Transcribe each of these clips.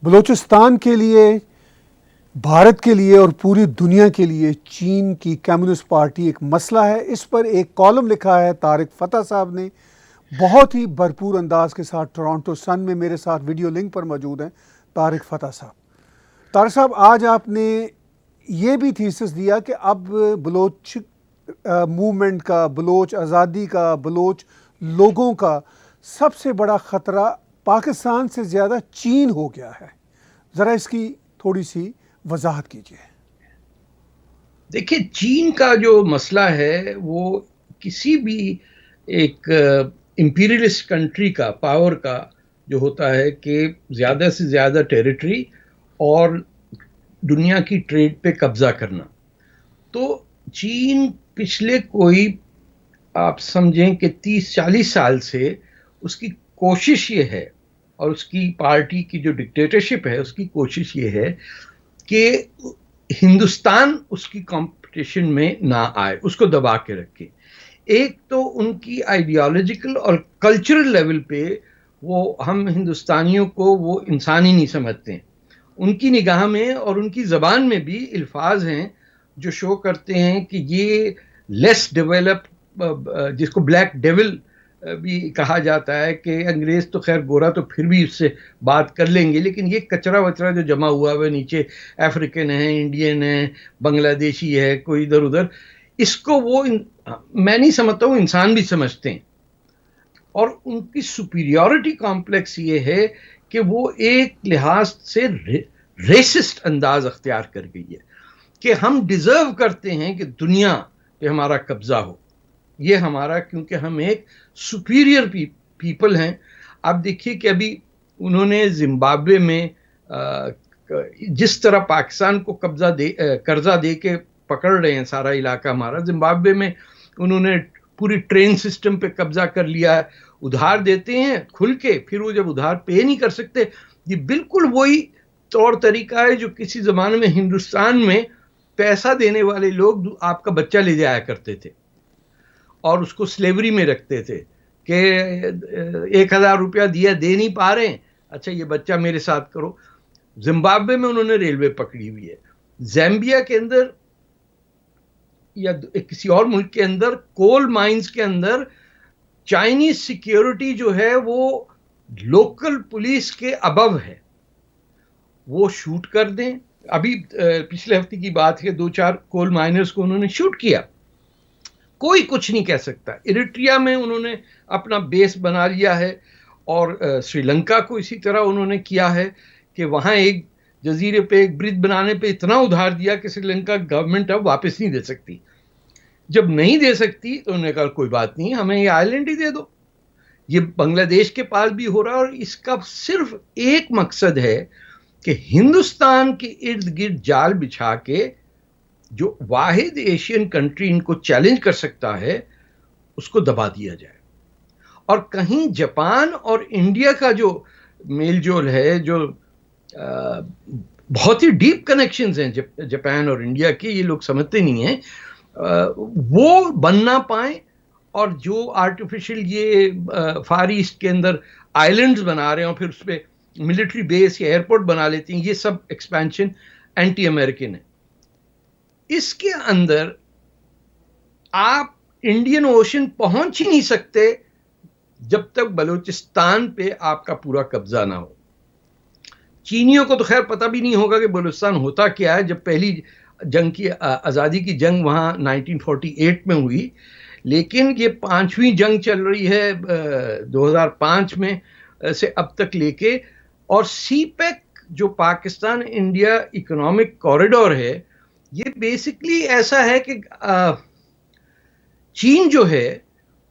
बलूचिस्तान के लिए, भारत के लिए और पूरी दुनिया के लिए चीन की कम्युनिस्ट पार्टी एक मसला है। इस पर एक कॉलम लिखा है तारिक फतह साहब ने, बहुत ही भरपूर अंदाज के साथ। टोरंटो सन में मेरे साथ वीडियो लिंक पर मौजूद हैं तारिक फतह साहब। तारिक साहब, आज आपने ये भी थीसिस दिया कि अब बलोच मूवमेंट का, बलोच आज़ादी का, बलोच लोगों का सबसे बड़ा ख़तरा पाकिस्तान से ज़्यादा चीन हो गया है। ज़रा इसकी थोड़ी सी वजाहत कीजिए। देखिए, चीन का जो मसला है वो किसी भी एक इंपीरियलिस्ट कंट्री का पावर का जो होता है कि ज़्यादा से ज़्यादा टेरिटरी और दुनिया की ट्रेड पे कब्जा करना। तो चीन पिछले कोई, आप समझें कि 30-40 साल से उसकी कोशिश ये है, और उसकी पार्टी की जो डिक्टेटरशिप है उसकी कोशिश ये है कि हिंदुस्तान उसकी कंपटीशन में ना आए, उसको दबा के रखे। एक तो उनकी आइडियोलॉजिकल और कल्चरल लेवल पे वो हम हिंदुस्तानियों को वो इंसान ही नहीं समझते हैं। उनकी निगाह में और उनकी ज़बान में भी अल्फाज हैं जो शो करते हैं कि ये लेस डेवलप, जिसको ब्लैक डेविल भी कहा जाता है, कि अंग्रेज तो खैर गोरा तो फिर भी उससे बात कर लेंगे, लेकिन ये कचरा वचरा जो जमा हुआ है नीचे, अफ्रीकन है, इंडियन है, बांग्लादेशी है, कोई इधर उधर, इसको वो मैं नहीं समझता हूँ इंसान भी समझते हैं। और उनकी सुपीरियॉरिटी कॉम्प्लेक्स ये है कि वो एक लिहाज से रेसिस्ट अंदाज अख्तियार कर गई है कि हम डिजर्व करते हैं कि दुनिया पे हमारा कब्जा हो, ये हमारा, क्योंकि हम एक सुपीरियर पीपल हैं। आप देखिए कि अभी उन्होंने जिम्बाब्वे में जिस तरह पाकिस्तान को कर्जा दे के पकड़ रहे हैं सारा इलाका हमारा, जिम्बाब्वे में उन्होंने पूरी ट्रेन सिस्टम पे कब्जा कर लिया है। उधार देते हैं खुल के, फिर वो जब उधार पे नहीं कर सकते, ये बिल्कुल वही तौर तरीका है जो किसी जमाने में हिंदुस्तान में पैसा देने वाले लोग आपका बच्चा ले जाया करते थे और उसको स्लेवरी में रखते थे कि 1000 रुपया दिया, दे नहीं पा रहे हैं, अच्छा ये बच्चा मेरे साथ करो। जिम्बाब्वे में उन्होंने रेलवे पकड़ी हुई है। ज़ैम्बिया के अंदर या किसी और मुल्क के अंदर कोल माइंस के अंदर चाइनीज सिक्योरिटी जो है वो लोकल पुलिस के अबव है, वो शूट कर दें। अभी पिछले हफ्ते की बात है, 2-4 कोल माइनर्स को उन्होंने शूट किया, कोई कुछ नहीं कह सकता। इरिट्रिया में उन्होंने अपना बेस बना लिया है, और श्रीलंका को इसी तरह उन्होंने किया है कि वहां एक जजीरे पे एक ब्रिज बनाने पे इतना उधार दिया कि श्रीलंका गवर्नमेंट अब वापस नहीं दे सकती। जब नहीं दे सकती तो उन्होंने कहा कोई बात नहीं, हमें ये आइलैंड ही दे दो। ये बांग्लादेश के पास भी हो रहा है, और इसका सिर्फ एक मकसद है कि हिंदुस्तान के इर्द गिर्द जाल बिछा के जो वाहिद एशियन कंट्री इनको चैलेंज कर सकता है उसको दबा दिया जाए। और कहीं जापान और इंडिया का जो मेलजोल है, जो बहुत ही डीप कनेक्शंस हैं जापान और इंडिया के, ये लोग समझते नहीं हैं, वो बन ना पाए। और जो आर्टिफिशियल ये फार ईस्ट के अंदर आइलैंड्स बना रहे हैं और फिर उस पर मिलिट्री बेस या एयरपोर्ट बना लेते हैं, ये सब एक्सपेंशन एंटी अमेरिकन है। इसके अंदर आप इंडियन ओशन पहुंच ही नहीं सकते जब तक बलूचिस्तान पे आपका पूरा कब्जा ना हो। चीनियों को तो खैर पता भी नहीं होगा कि बलूचिस्तान होता क्या है। जब पहली जंग की, आज़ादी की जंग वहाँ 1948 में हुई, लेकिन ये 5वीं जंग चल रही है 2005 में से अब तक लेके। और सीपेक जो पाकिस्तान इंडिया इकोनॉमिक कॉरिडोर है, ये बेसिकली ऐसा है कि चीन जो है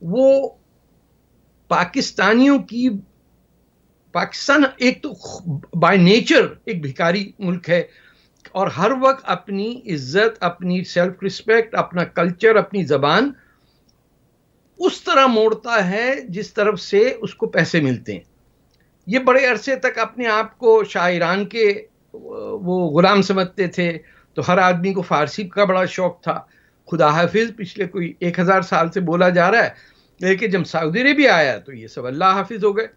वो पाकिस्तानियों की, पाकिस्तान एक तो बाय नेचर एक भिखारी मुल्क है, और हर वक्त अपनी इज्जत, अपनी सेल्फ रिस्पेक्ट, अपना कल्चर, अपनी जबान उस तरह मोड़ता है जिस तरफ से उसको पैसे मिलते हैं। ये बड़े अरसे तक अपने आप को शायरान के वो गुलाम समझते थे, तो हर आदमी को फारसी का बड़ा शौक था। खुदा हाफिज पिछले कोई 1000 साल से बोला जा रहा है, लेकिन जब सऊदी अरेबिया आया तो ये सब अल्लाह हाफिज हो गए।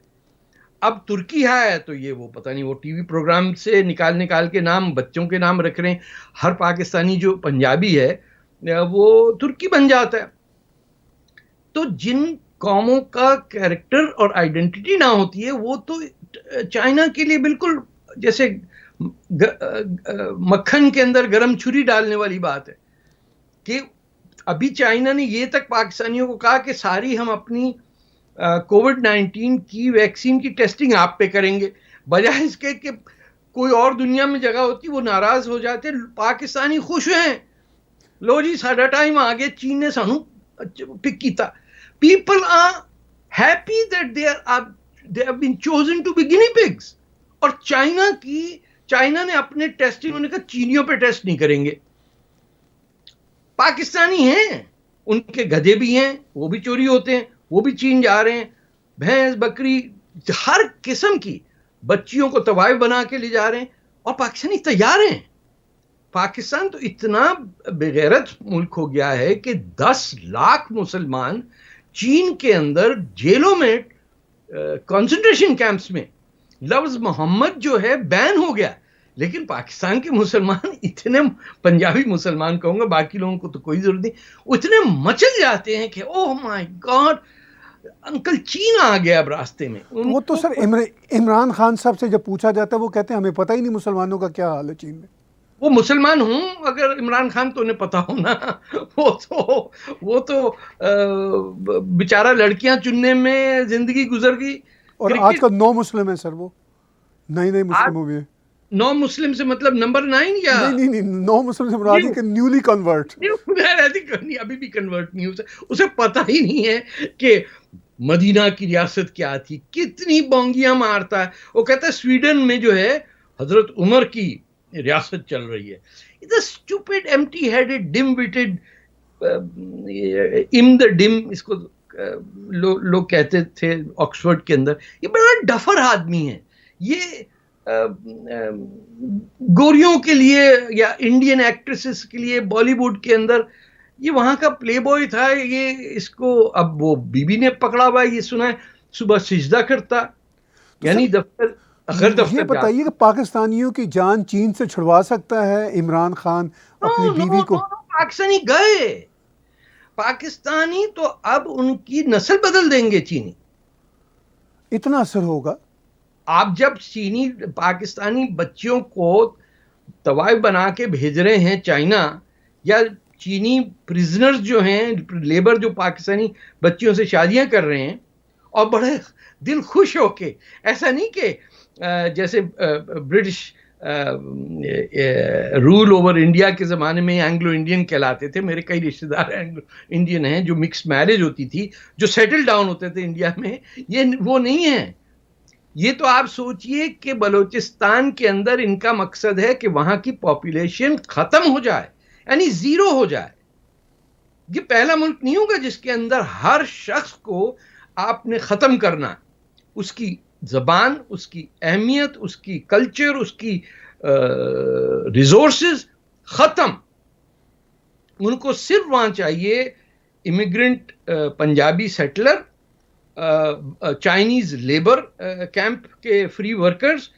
अब तुर्की है तो ये वो पता नहीं वो टीवी प्रोग्राम से निकाल निकाल के नाम बच्चों के नाम रख रहे हैं। हर पाकिस्तानी जो पंजाबी है वो तुर्की बन जाता है। तो जिन कौमों का कैरेक्टर और आइडेंटिटी ना होती है वो तो चाइना के लिए बिल्कुल जैसे मक्खन के अंदर गरम छुरी डालने वाली बात है कि अभी चाइना ने ये तक पाकिस्तानियों को कहा कि सारी हम अपनी कोविड-19 की वैक्सीन की टेस्टिंग आप पे करेंगे, बजाय इसके कि कोई और दुनिया में जगह होती वो नाराज हो जाते। पाकिस्तानी खुश हैं, लो जी साडा टाइम आ गया, चीन ने सानू पिक किया। People are happy that they have been chosen to be guinea pigs. और चाइना ने अपने टेस्टिंग, उन्होंने कहा चीनियों पे टेस्ट नहीं करेंगे। पाकिस्तानी हैं, उनके गधे भी हैं, वो भी चोरी होते हैं, वो भी चीन जा रहे हैं। भैंस बकरी हर किस्म की बच्चियों को तवाइफ बना के ले जा रहे हैं और पाकिस्तानी तैयार हैं। पाकिस्तान तो इतना बेगैरत मुल्क हो गया है कि 10 लाख मुसलमान चीन के अंदर जेलों में, कंसंट्रेशन कैंप्स में लफ्ज मोहम्मद जो है बैन हो गया। लेकिन पाकिस्तान के मुसलमान इतने, पंजाबी मुसलमान कहूंगा, बाकी लोगों को तो कोई जरूरत नहीं, उतने मचल जाते हैं कि ओह माय गॉड अंकल चीन आ गया अब रास्ते में। वो तो सर इमरान खान साहब से जब पूछा जाता है वो कहते हैं हमें पता ही नहीं मुसलमानों का क्या हाल है चीन में। वो मुसलमान हूं अगर इमरान खान तो उन्हें पता हो ना। वो तो बेचारा लड़कियां चुनने में जिंदगी गुजर गई। और आज का 9 मुस्लिम है सर, वो नई मुस्लिम हो गए। 9 मुस्लिम से मतलब नंबर 9 या नहीं 9 मुस्लिम से मुराद है कि न्यूली कन्वर्ट। अभी भी कन्वर्ट नहीं हुआ, उसे पता ही नहीं है कि मदीना की रियासत क्या थी, कितनी बोंगियां मारता है। वो कहता है स्वीडन में जो है हजरत उमर की रियासत चल रही है। It's stupid empty headed dim witted इम द डिम, इसको लोग कहते थे ऑक्सफोर्ड के अंदर। ये बड़ा डफर आदमी है ये। गोरियों के लिए या इंडियन एक्ट्रेसेस के लिए बॉलीवुड के अंदर ये वहां का प्लेबॉय था। ये इसको अब वो बीबी ने पकड़ा हुआ है, ये सुना है सुबह सिजदा करता, तो यानी दफ्तर अगर दफ्तर ये बताइए कि पाकिस्तानियों की जान चीन से छुड़वा सकता है इमरान खान अपनी बीवी को? पाकिस्तानी गए, पाकिस्तानी तो अब उनकी नस्ल बदल देंगे चीनी। इतना असर होगा? आप जब चीनी पाकिस्तानी बच्चियों को तवाइफ बना के भेज रहे हैं चाइना, या चीनी प्रिजनर्स जो हैं लेबर जो पाकिस्तानी बच्चियों से शादियां कर रहे हैं और बड़े दिल खुश होके, ऐसा नहीं कि जैसे ब्रिटिश रूल ओवर इंडिया के ज़माने में एंग्लो इंडियन कहलाते थे। मेरे कई रिश्तेदार एंग्लो इंडियन हैं, जो मिक्स मैरिज होती थी, जो सेटल डाउन होते थे इंडिया में। ये वो नहीं है। ये तो आप सोचिए कि बलूचिस्तान के अंदर इनका मकसद है कि वहां की पॉपुलेशन खत्म हो जाए, यानी जीरो हो जाए। ये पहला मुल्क नहीं होगा जिसके अंदर हर शख्स को आपने खत्म करना, उसकी जबान, उसकी अहमियत, उसकी कल्चर, उसकी रिसोर्सेज खत्म। उनको सिर्फ वहां चाहिए immigrant Punjabi settler, Chinese labour camp के फ्री वर्कर्स,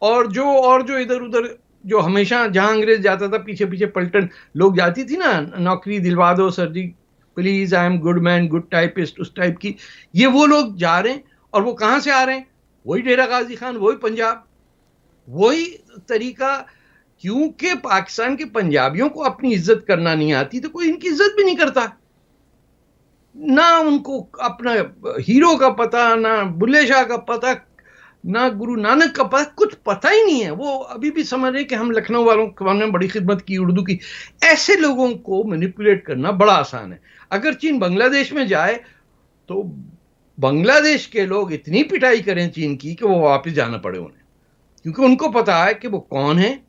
और जो इधर उधर जो हमेशा जहां अंग्रेज जाता था पीछे पीछे पलटन लोग जाती थी ना, नौकरी दिलवा दो sir ji please, I am good man, good typist, उस टाइप की। ये वो लोग जा रहे हैं। और वो कहां से आ रहे हैं? वही डेरा गाजी खान, वही पंजाब, वही तरीका। क्योंकि पाकिस्तान के पंजाबियों को अपनी इज्जत करना नहीं आती तो कोई इनकी इज्जत भी नहीं करता। ना उनको अपना हीरो का पता, ना बुल्ले शाह का पता, ना गुरु नानक का पता, कुछ पता ही नहीं है। वो अभी भी समझ रहे कि हम लखनऊ वालों ने बड़ी खिदमत की उर्दू की। ऐसे लोगों को मैनिपुलेट करना बड़ा आसान है। अगर चीन बांग्लादेश में जाए तो बांग्लादेश के लोग इतनी पिटाई करें चीन की कि वो वापस जाना पड़े उन्हें, क्योंकि उनको पता है कि वो कौन है,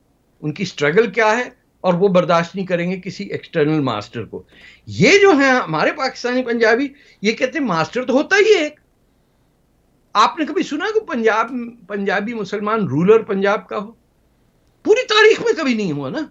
उनकी स्ट्रगल क्या है, और वो बर्दाश्त नहीं करेंगे किसी एक्सटर्नल मास्टर को। ये जो है हमारे पाकिस्तानी पंजाबी, ये कहते हैं मास्टर तो होता ही है एक। आपने कभी सुना कि पंजाबी मुसलमान रूलर पंजाब का हो? पूरी तारीख में कभी नहीं हुआ ना।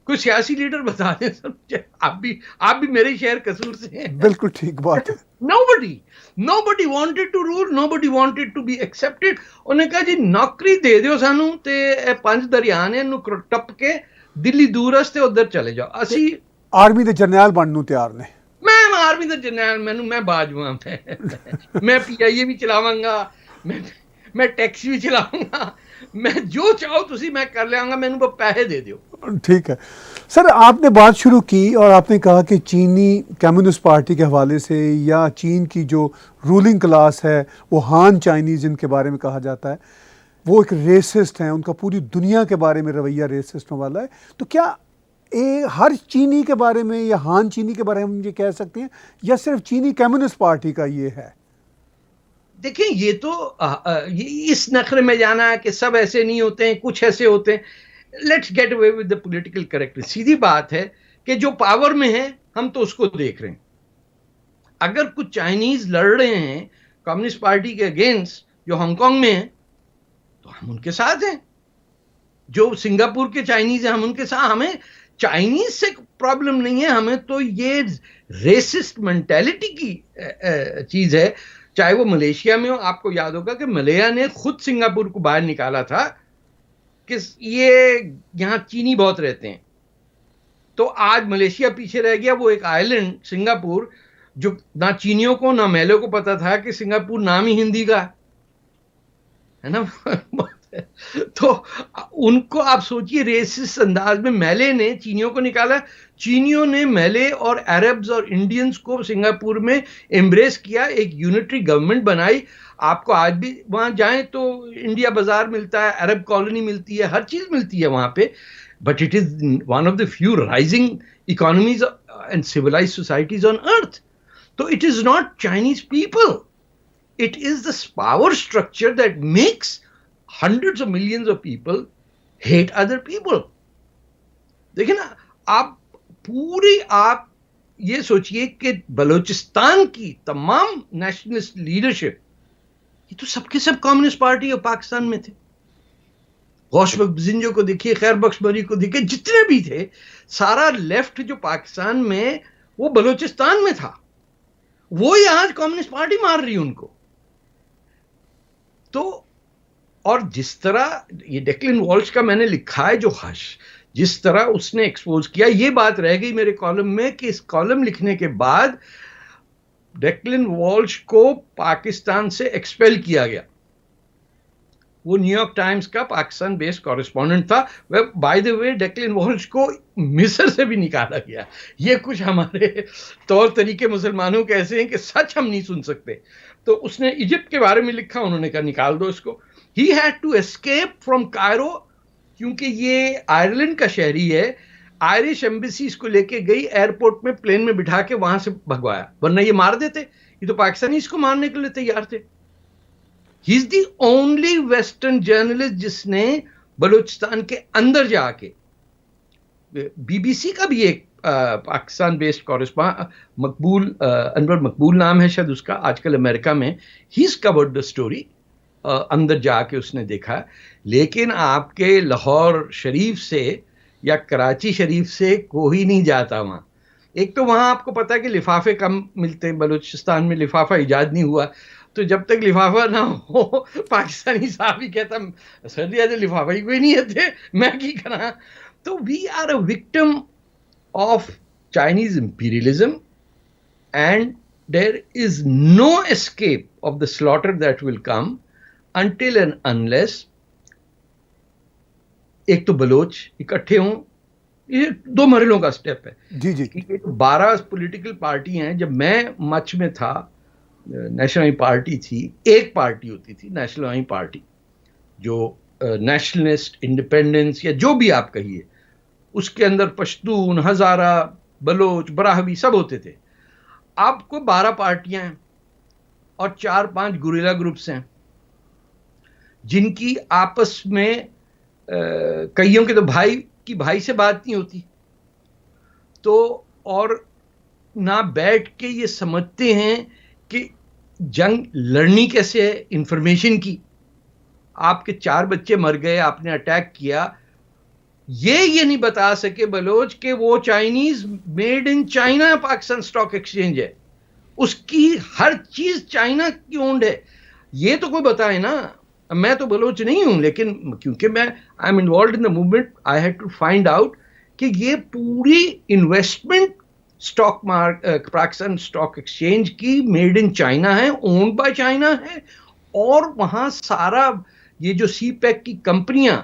कोई सियासी लीडर बता दें सर, आप भी मेरे शहर कसूर से हैं। बिल्कुल ठीक बात है। Nobody, nobody wanted to rule, nobody wanted to be accepted. ਉਹਨੇ ਕਹਾ ਜੀ ਨੌਕਰੀ ਦੇ ਦਿਓ ਸਾਨੂੰ ਤੇ ਇਹ ਪੰਜ ਦਰਿਆ ਨੇ ਇਹਨੂੰ ਟੱਪ ਕੇ ਦਿੱਲੀ ਦੂਰਸ ਤੇ ਉਧਰ ਚਲੇ ਜਾਓ ਅਸੀਂ ਆਰਮੀ ਦੇ ਜਰਨੈਲ ਬਣਨ ਨੂੰ ਤਿਆਰ ਨੇ ਮੈਂ ਆਰਮੀ ਦਾ ਜਰਨੈਲ ਮੈਨੂੰ ਮੈਂ ਬਾਜਵਾ ਮੈਂ ਪੀਆਈਏ ਵੀ ਚਲਾਵਾਂਗਾ मैं टैक्सी भी चलाऊंगा मैं जो चाहो तुसी मैं कर लेंगा मैंने वो पैसे दे दो ठीक है सर आपने बात शुरू की और आपने कहा कि चीनी कम्युनिस्ट पार्टी के हवाले से या चीन की जो रूलिंग क्लास है वो हान चाइनीज़ जिनके बारे में कहा जाता है वो एक रेसिस्ट हैं उनका पूरी दुनिया के बारे में रवैया रेसिस्टों वाला है तो क्या हर चीनी के बारे में या हान चीनी के बारे में हम ये कह सकते हैं या सिर्फ चीनी कम्युनिस्ट पार्टी का ये है देखिए ये तो इस नखरे में जाना है कि सब ऐसे नहीं होते हैं कुछ ऐसे होते हैं let's get away with the political correctness सीधी बात है कि जो पावर में है हम तो उसको देख रहे हैं अगर कुछ चाइनीज लड़ रहे हैं कम्युनिस्ट पार्टी के अगेंस्ट जो हांगकांग में है तो हम उनके साथ हैं जो सिंगापुर के चाइनीज हैं हम उनके साथ हमें चाइनीज से प्रॉब्लम नहीं है हमें तो ये रेसिस्ट मेंटालिटी की चीज है चाहे वो मलेशिया में हो आपको याद होगा कि मलेशिया ने खुद सिंगापुर को बाहर निकाला था कि ये यहां चीनी बहुत रहते हैं तो आज मलेशिया पीछे रह गया वो एक आइलैंड सिंगापुर जो ना चीनियों को ना मेलों को पता था कि सिंगापुर नाम ही हिंदी का है ना तो उनको आप सोचिए रेसिस्ट अंदाज में मेले ने चीनियों को निकाला चीनियों ने मेले और अरब्स और इंडियंस को सिंगापुर में एम्ब्रेस किया एक यूनिटरी गवर्नमेंट बनाई आपको आज भी वहां जाएं तो इंडिया बाजार मिलता है अरब कॉलोनी मिलती है हर चीज मिलती है वहां पे but it is one of the few rising economies and civilised societies on earth तो it is not Chinese people it is the power structure that makes hundreds of millions of people hate other people देखिए ना आप ये सोचिए कि बलूचिस्तान की तमाम nationalist leadership ये तो सबके सब कम्युनिस्ट पार्टी और पाकिस्तान में थे गौश बख्श जिंजो को देखिए खैर बख्श बरी को देखिए जितने भी थे सारा लेफ्ट जो पाकिस्तान में वो बलूचिस्तान में था वो ही आज कम्युनिस्ट पार्टी मार रही उनको तो और जिस तरह ये डेक्लिन वॉल्श का मैंने लिखा है जो जिस तरह उसने एक्सपोज किया ये बात रह गई मेरे कॉलम में कि इस कॉलम लिखने के बाद डेक्लिन वॉल्श को पाकिस्तान से एक्सपेल किया गया वो न्यूयॉर्क टाइम्स का पाकिस्तान बेस्ड कॉरेस्पॉन्डेंट था वह by the way decline Walsh को मिस्र से भी निकाला गया ये कुछ हमारे तौर तरीके मुसलमानों के ऐसे हैं कि सच हम नहीं सुन सकते तो उसने इजिप्ट के बारे में लिखा उन्होंने कहा निकाल दो इसको He had to escape from Cairo क्योंकि ये आयरलैंड का शहरी है आयरिश एम्बेसी इसको लेके गई एयरपोर्ट में प्लेन में बिठा के वहां से भगवाया वरना ये मार देते ये तो पाकिस्तानी इसको मारने के लिए तैयार थे he is the only western journalist जिसने बलूचिस्तान के अंदर जाके बीबीसी का भी एक पाकिस्तान बेस्ड कॉरेस्पॉन्डेंट मकबूल अनवर मकबूल नाम है शायद उसका आजकल अमेरिका में he is covered the story अंदर जाके उसने देखा लेकिन आपके लाहौर शरीफ से या कराची शरीफ से कोई नहीं जाता वहां एक तो वहां आपको पता है कि लिफाफे कम मिलते हैं बलूचिस्तान में लिफाफा इजाद नहीं हुआ तो जब तक लिफाफा ना हो पाकिस्तानी साहब ही कहता सर जी लिफाफा ही कोई नहीं है मैं की करा तो we are a victim of Chinese imperialism and there is no escape of the slaughter that will come until and unless एक तो बलोच इकट्ठे हों ये दो मरलों का स्टेप है जी जी 12 पॉलिटिकल पार्टी हैं जब मैं मच में था नेशनल पार्टी थी एक पार्टी होती थी नेशनल पार्टी जो नेशनलिस्ट इंडिपेंडेंस या जो भी आप कहिए उसके अंदर पश्तून हजारा बलोच बराहवी सब होते थे आपको 12 पार्टियां हैं और 4-5 गुरिल्ला ग्रुप्स हैं जिनकी आपस में कईयों के तो भाई से बात नहीं होती तो और ना बैठ के ये समझते हैं कि जंग लड़नी कैसे है इंफॉर्मेशन की आपके 4 बच्चे मर गए आपने अटैक किया ये नहीं बता सके बलोच कि वो Chinese made in China Pakistan stock exchange है उसकी हर चीज चाइना की ओन्ड है। ये तो कोई बताए ना। मैं तो बलोच नहीं हूं, लेकिन क्योंकि मैं I am involve in the movement, I had to find out कि ये पूरी investment stock market, Pakistan stock exchange की मेड इन चाइना है, ओन्ड बाय चाइना है। और वहां सारा ये जो सी पैक की कंपनियां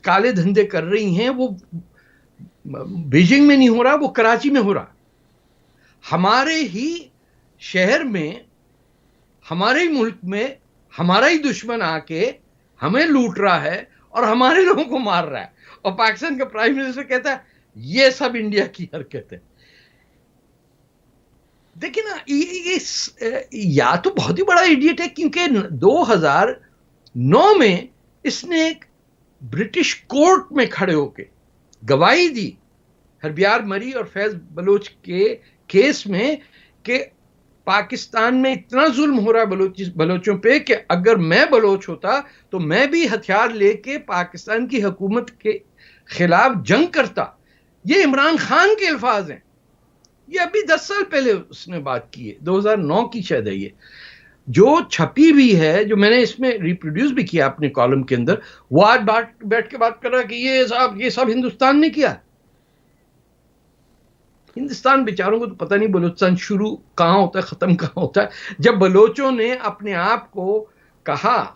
काले धंधे कर रही हैं, वो बीजिंग में नहीं हो रहा, वो कराची में हो रहा। हमारे ही शहर में, हमारे ही मुल्क में हमारा ही दुश्मन आके हमें लूट रहा है और हमारे लोगों को मार रहा है, और पाकिस्तान का प्राइम मिनिस्टर कहता है ये सब इंडिया की हरकत है। देखिए ना, या तो बहुत ही बड़ा इडियट है, क्योंकि 2009 में इसने एक ब्रिटिश कोर्ट में खड़े होके गवाही दी हरबियार मरी और फैज बलोच के केस में कि पाकिस्तान में इतना जुल्म हो रहा है बलोचों पे कि अगर मैं बलोच होता तो मैं भी हथियार लेके पाकिस्तान की हुकूमत के खिलाफ जंग करता। ये इमरान खान के अल्फाज हैं। ये अभी 10 साल पहले उसने बात की है, 2009 की शायद है ये, जो छपी भी है, जो मैंने इसमें रिप्रोड्यूस भी किया अपने कॉलम के अंदर। वो आज बैठ के बात कर रहा है कि ये सब हिंदुस्तान ने किया। हिंदुस्तान बेचारों को तो पता नहीं बलूचिस्तान शुरू कहां होता है, खत्म कहां होता है। जब बलोचों ने अपने आप को कहा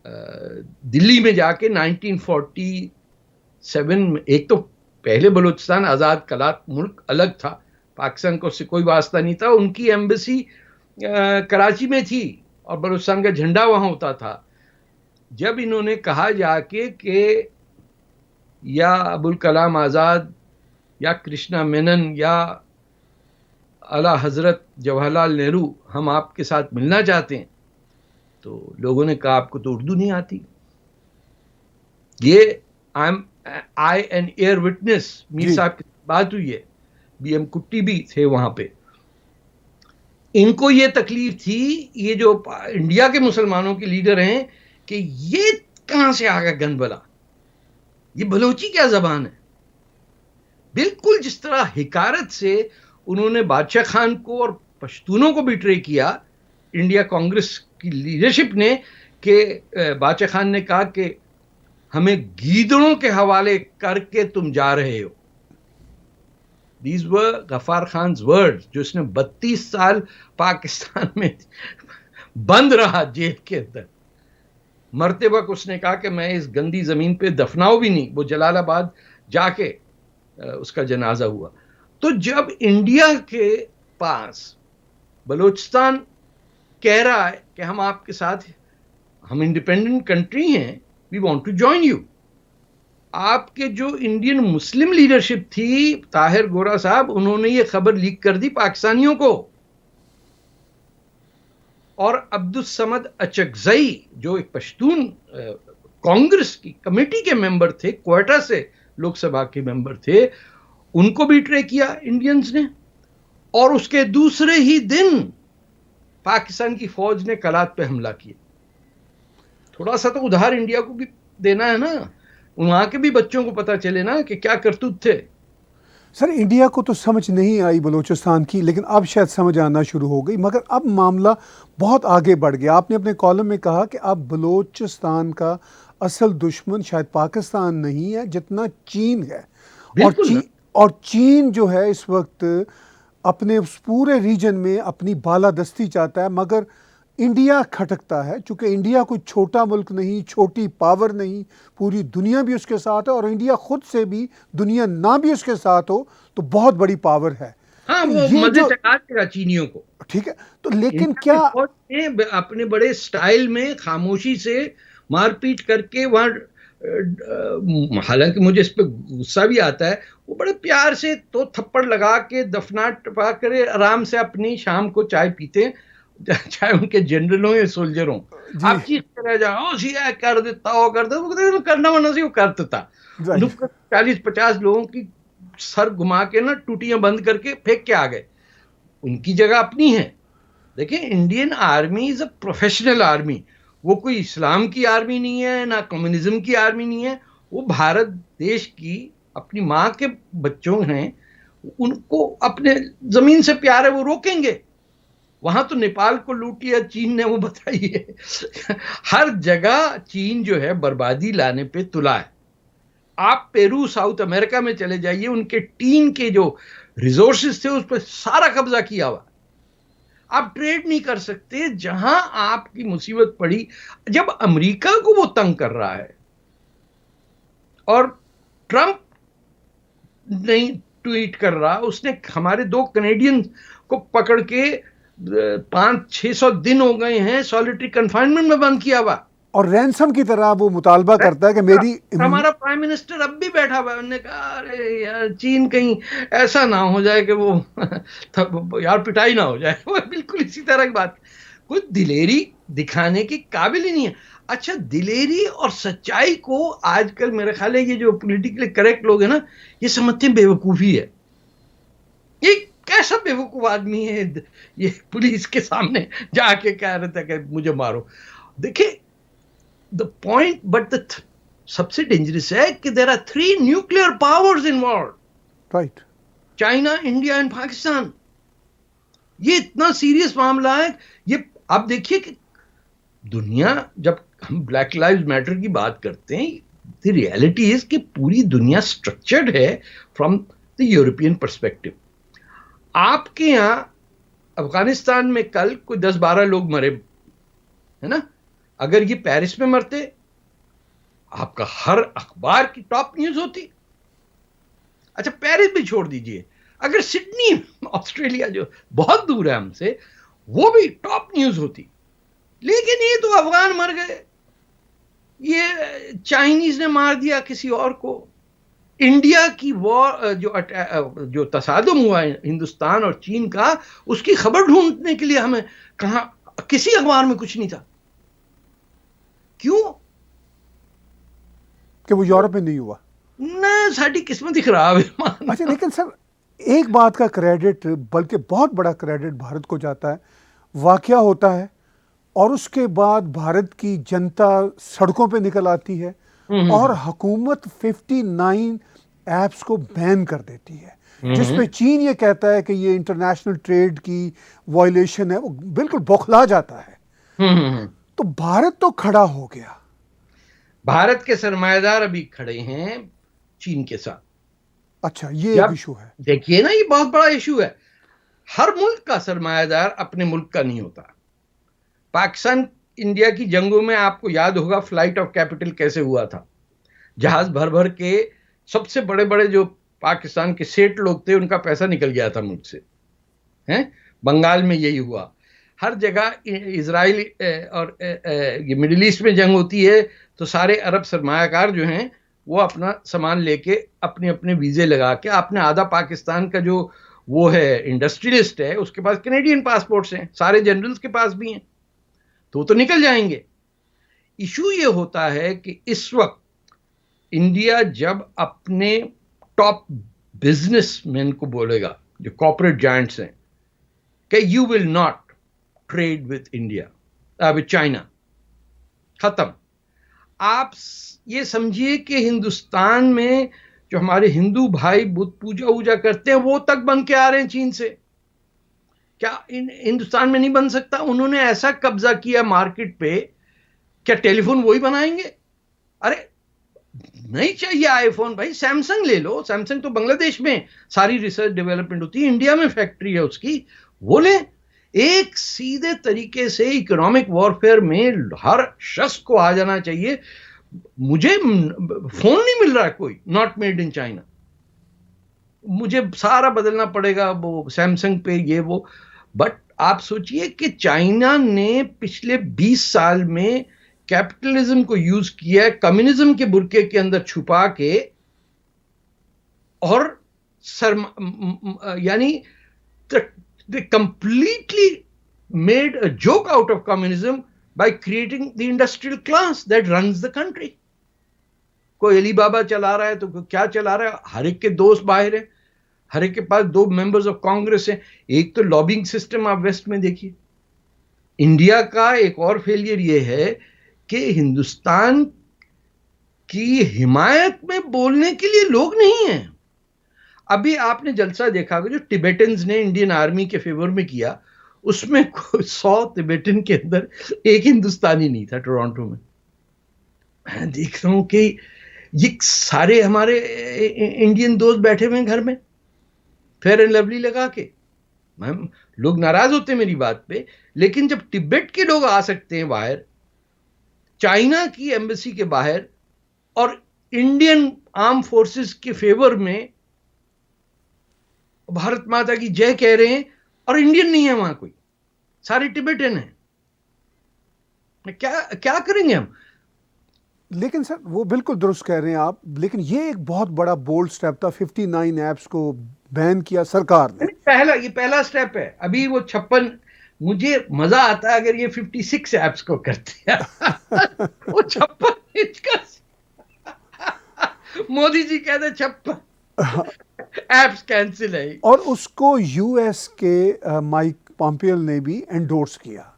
दिल्ली में जाके 1947 में, एक तो पहले बलूचिस्तान आजाद कलात मुल्क अलग था, पाकिस्तान को उससे कोई वास्ता नहीं था, उनकी एम्बेसी कराची में थी और बलूचिस्तान का झंडा वहां होता था। जब इन्होंने कहा जाके कि या अबुल कलाम आजाद या कृष्णा मेनन या आला हजरत जवाहरलाल नेहरू हम आपके साथ मिलना चाहते हैं, तो लोगों ने कहा आपको तो उर्दू नहीं आती। ये I an eye witness, Mir साहब की बात हुई है, बीएम कुट्टी भी थे वहां पे। इनको ये तकलीफ थी, ये जो इंडिया के मुसलमानों के लीडर हैं, कि ये कहां से आ गया गंद बला, ये बलोची क्या जबान है। बिल्कुल जिस तरह हिकारत से उन्होंने बादशाह खान को और पश्तूनों को बिट्रे किया, इंडिया कांग्रेस की लीडरशिप ने, कि बादशाह खान ने कहा कि हमें गीदड़ों के हवाले करके तुम जा रहे हो। These were Ghaffar Khans words, जो इसने 32 साल पाकिस्तान में बंद रहा जेल के अंदर। मरते वक्त उसने कहा कि मैं इस गंदी जमीन पे दफनाओ भी नहीं। वो जलालाबाद जाके उसका जनाजा हुआ। तो जब इंडिया के पास बलूचिस्तान कह रहा है कि हम आपके साथ, हम इंडिपेंडेंट कंट्री हैं, we want to join you, आपके जो इंडियन मुस्लिम लीडरशिप थी, ताहिर गोरा साहब, उन्होंने ये खबर लीक कर दी पाकिस्तानियों को। और अब्दुल समद अचकजई, जो एक पश्तून कांग्रेस की कमेटी के मेंबर थे, क्वेटा से लोकसभा के मेंबर थे, उनको भी ट्रे किया इंडियंस ने। और उसके दूसरे ही दिन पाकिस्तान की फौज ने कलात पे हमला किया। थोड़ा सा तो उधार इंडिया को भी देना है ना, वहां के भी बच्चों को पता चले ना कि क्या करतूत थे। सर, इंडिया को तो समझ नहीं आई बलूचिस्तान की, लेकिन अब शायद समझ आना शुरू हो गई। मगर अब मामला बहुत आगे बढ़ गया। आपने अपने कॉलम में कहा कि अब बलूचिस्तान का असल दुश्मन शायद पाकिस्तान नहीं है जितना चीन है। और चीन जो है इस वक्त अपने उस पूरे रीजन में अपनी बालादस्ती चाहता है, मगर इंडिया खटकता है। चूंकि इंडिया कोई छोटा मुल्क नहीं, छोटी पावर नहीं, पूरी दुनिया भी उसके साथ है, और इंडिया खुद से भी दुनिया ना भी उसके साथ हो तो बहुत बड़ी पावर है। हाँ, वो मजे चका देगा चीनियों को, ठीक है। तो लेकिन क्या अपने बड़े स्टाइल में खामोशी से मारपीट करके वहां, हालांकि मुझे इस पे गुस्सा भी आता है, वो बड़े प्यार से तो थप्पड़ लगा के दफना टपा करे आराम से अपनी शाम को चाय पीते हैं, चाहे उनके जनरल हो या सोल्जर हो। आप चीखते रह जाओ सिया कर देता हो, कर दो, करना वरना से वो कर देता। 40-50 लोगों की सर घुमा के ना टूटियां बंद करके फेंक के आ गए। उनकी जगह अपनी है। देखिए, Indian army is a professional army. वो कोई इस्लाम की आर्मी नहीं है, ना कम्युनिज्म की आर्मी नहीं है। वो भारत देश की अपनी माँ के बच्चों हैं, उनको अपने जमीन से प्यार है, वो रोकेंगे। वहां तो नेपाल को लूट लिया चीन ने, वो बताइए। हर जगह चीन जो है बर्बादी लाने पे तुला है। आप पेरू, साउथ अमेरिका में चले जाइए, उनके टीन के जो रिसोर्सेज थे उस पर सारा कब्जा किया हुआ। आप ट्रेड नहीं कर सकते। जहां आपकी मुसीबत पड़ी, जब अमेरिका को वो तंग कर रहा है और ट्रंप नहीं ट्वीट कर रहा, उसने हमारे 2 कनेडियन को पकड़ के 500-600 दिन हो गए हैं सॉलिटरी कंफाइनमेंट में बंद किया हुआ। और रैंसम की तरह वो मुतालबा करता है कि मेरी हमारा प्राइम मिनिस्टर अब भी बैठा हुआ है। उन्होंने कहा अरे यार चीन कहीं ऐसा ना हो जाए कि वो यार पिटाई ना हो जाए। वो बिल्कुल इसी तरह की बात, कोई दिलेरी दिखाने की काबिल ही नहीं है। अच्छा, दिलेरी और सच्चाई को आजकल मेरे ख्याल है ये जो पॉलिटिकली करेक्ट लोग हैं ना, ये समझते हैं बेवकूफी है। ये कैसा बेवकूफ आदमी है, ये पुलिस के सामने जाके कह रहे थे कि मुझे मारो। देखिए द पॉइंट, बट द सबसे डेंजरस है कि there are 3 nuclear powers involve, right, China, India and Pakistan. ये इतना सीरियस मामला है। ये आप देखिए कि दुनिया, जब हम ब्लैक लाइव्स मैटर की बात करते हैं, द रियलिटी इज कि पूरी दुनिया स्ट्रक्चर्ड है फ्रॉम द यूरोपियन पर्सपेक्टिव। आपके यहां अफगानिस्तान में कल कोई 10-12 लोग मरे, है ना? अगर ये पेरिस में मरते, आपका हर अखबार की टॉप न्यूज होती। अच्छा, पेरिस भी छोड़ दीजिए, अगर सिडनी ऑस्ट्रेलिया जो बहुत दूर है हमसे, वो भी टॉप न्यूज होती। लेकिन ये तो अफगान मर गए, ये चाइनीज ने मार दिया किसी और को, इंडिया की वॉर जो तसादुम हुआ है हिंदुस्तान और चीन का, उसकी खबर ढूंढने के लिए हमें कहा, किसी अखबार में कुछ नहीं था। क्यों? कि वो यूरोप में नहीं हुआ ना, साड़ी किस्मत ही खराब है। अच्छा, लेकिन सर एक बात का क्रेडिट, बल्कि बहुत बड़ा क्रेडिट भारत को जाता है। वाकया होता है और उसके बाद भारत की जनता सड़कों पे निकल आती है और हुकूमत 59 ऐप्स को बैन कर देती है, जिसपे चीन ये कहता है कि ये इंटरनेशनल ट्रेड की वायलेशन है। वो बिल्कुल बौखला जाता है। तो भारत तो खड़ा हो गया। भारत के सरमाएदार अभी खड़े हैं चीन के साथ। अच्छा, ये एक जब इशू है। देखिए ना, ये बहुत बड़ा इशू है। हर मुल्क का सरमाएदार अपने मुल्क का नहीं होता। पाकिस्तान इंडिया की जंगों में आपको याद होगा फ्लाइट ऑफ कैपिटल कैसे हुआ था। जहाज भर भर के सबसे बड़े बड़े जो पाकिस्तान के सेठ लोग थे, उनका पैसा निकल गया था मुल्क से, हैं? बंगाल में यही हुआ। हर जगह इजराइल और ये मिडिल ईस्ट में जंग होती है तो सारे अरब सरमायाकार जो हैं वो अपना सामान लेके अपने अपने वीजे लगा के, आपने आधा पाकिस्तान का जो वो है इंडस्ट्रियलिस्ट है, उसके पास कनेडियन पासपोर्ट्स हैं, सारे जनरल्स के पास भी हैं, तो वो तो निकल जाएंगे। इशू ये होता है कि इस वक्त इंडिया जब अपने टॉप बिजनेसमैन को बोलेगा, जो कॉर्पोरेट जायंट्स हैं, कि you will not trade with India, with China, खत्म। आप ये समझिए कि हिंदुस्तान में जो हमारे हिंदू भाई बुद्ध पूजा वूजा करते हैं, वो तक बन के आ रहे हैं चीन से। क्या हिंदुस्तान में नहीं बन सकता? उन्होंने ऐसा कब्जा किया मार्केट पे, क्या टेलीफोन वही बनाएंगे? अरे नहीं चाहिए आईफोन, भाई सैमसंग ले लो। सैमसंग तो बांग्लादेश में सारी रिसर्च डेवलपमेंट होती है, इंडिया में फैक्ट्री है उसकी, वो ले। एक सीधे तरीके से इकोनॉमिक वॉरफेयर में हर शख्स को आ जाना चाहिए। मुझे फोन नहीं मिल रहा है कोई नॉट मेड इन चाइना, मुझे सारा बदलना पड़ेगा वो सैमसंग पे, ये वो। बट आप सोचिए कि चाइना ने पिछले 20 साल में कैपिटलिज्म को यूज किया है कम्युनिज्म के बुरके के अंदर छुपा के, और यानी they completely made a joke out of communism by creating the industrial class that runs the country. कोई अलीबाबा चला रहा है तो क्या चला रहा है, हर एक के दोस्त बाहर है, हर एक के पास 2 मेंबर्स ऑफ कांग्रेस हैं। एक तो लॉबिंग सिस्टम आप वेस्ट में देखिए। इंडिया का एक और फेलियर ये है कि हिंदुस्तान की हिमायत में बोलने के लिए लोग नहीं हैं। अभी आपने जलसा देखा जो टिबेटन्स ने इंडियन आर्मी के फेवर में किया, उसमें 100 तिब्बतन के अंदर एक हिंदुस्तानी नहीं था टोरंटो में। मैं देख रहा हूं कि ये सारे हमारे इंडियन दोस्त बैठे हुए हैं घर में फेयर एंड लवली लगा के। मैम, लोग नाराज होते हैं मेरी बात पे, लेकिन जब तिब्बत के लोग आ सकते हैं बाहर, चाइना की एम्बेसी के बाहर, और इंडियन आर्म फोर्सेस के फेवर में भारत माता की जय कह रहे हैं, और इंडियन नहीं है वहां कोई, सारे तिब्बतन है, क्या क्या करेंगे हम? लेकिन सर वो बिल्कुल दुरुस्त कह रहे हैं आप, लेकिन ये एक बहुत बड़ा बोल्ड स्टेप था, 59 ऐप्स को बैन किया सरकार ने। ये पहला स्टेप है। अभी वो 56, मुझे मजा आता है अगर ये 56 ऐप्स को करते हैं। वो 56 इंच का मोदी जी कहते 56 ऐप्स कैंसिल है। और उसको यूएस के माइक पॉम्पियो ने भी एंडोर्स किया।